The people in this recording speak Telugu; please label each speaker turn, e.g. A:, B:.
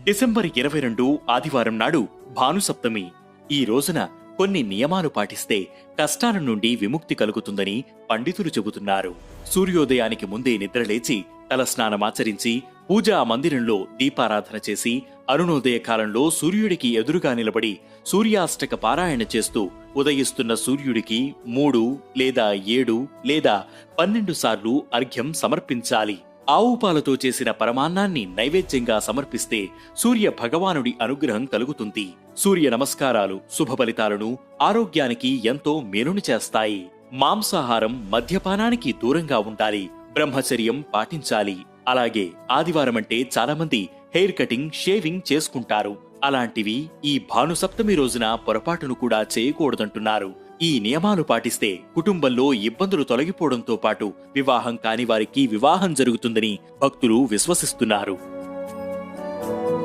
A: డిసెంబర్ 22 ఆదివారం నాడు భానుసప్తమి. ఈ రోజున కొన్ని నియమాలు పాటిస్తే కష్టాల నుండి విముక్తి కలుగుతుందని పండితులు చెబుతున్నారు. సూర్యోదయానికి ముందే నిద్రలేచి తలస్నానమాచరించి పూజా మందిరంలో దీపారాధన చేసి అరుణోదయ కాలంలో సూర్యుడికి ఎదురుగా నిలబడి సూర్యాష్టక పారాయణ చేస్తూ ఉదయిస్తున్న సూర్యుడికి 3 లేదా 7 లేదా 12 సార్లు అర్ఘ్యం సమర్పించాలి. ఆవు పాలతో చేసిన పరమాన్నాన్ని నైవేద్యంగా సమర్పిస్తే సూర్య భగవానుడి అనుగ్రహం కలుగుతుంది. సూర్య నమస్కారాలు శుభ ఫలితాలను, ఆరోగ్యానికి ఎంతో మేలును చేస్తాయి. మాంసాహారం, మద్యపానానికి దూరంగా ఉండాలి. బ్రహ్మచర్యం పాటించాలి. అలాగే ఆదివారమంటే చాలామంది హెయిర్ కటింగ్, షేవింగ్ చేసుకుంటారు. అలాంటివి ఈ భానుసప్తమి రోజున పొరపాటును కూడా చేయకూడదంటున్నారు. ఈ నియమాలు పాటిస్తే కుటుంబంలో ఇబ్బందులు తొలగిపోవడంతో పాటు వివాహం కాని వారికి వివాహం జరుగుతుందని భక్తులు విశ్వసిస్తున్నారు.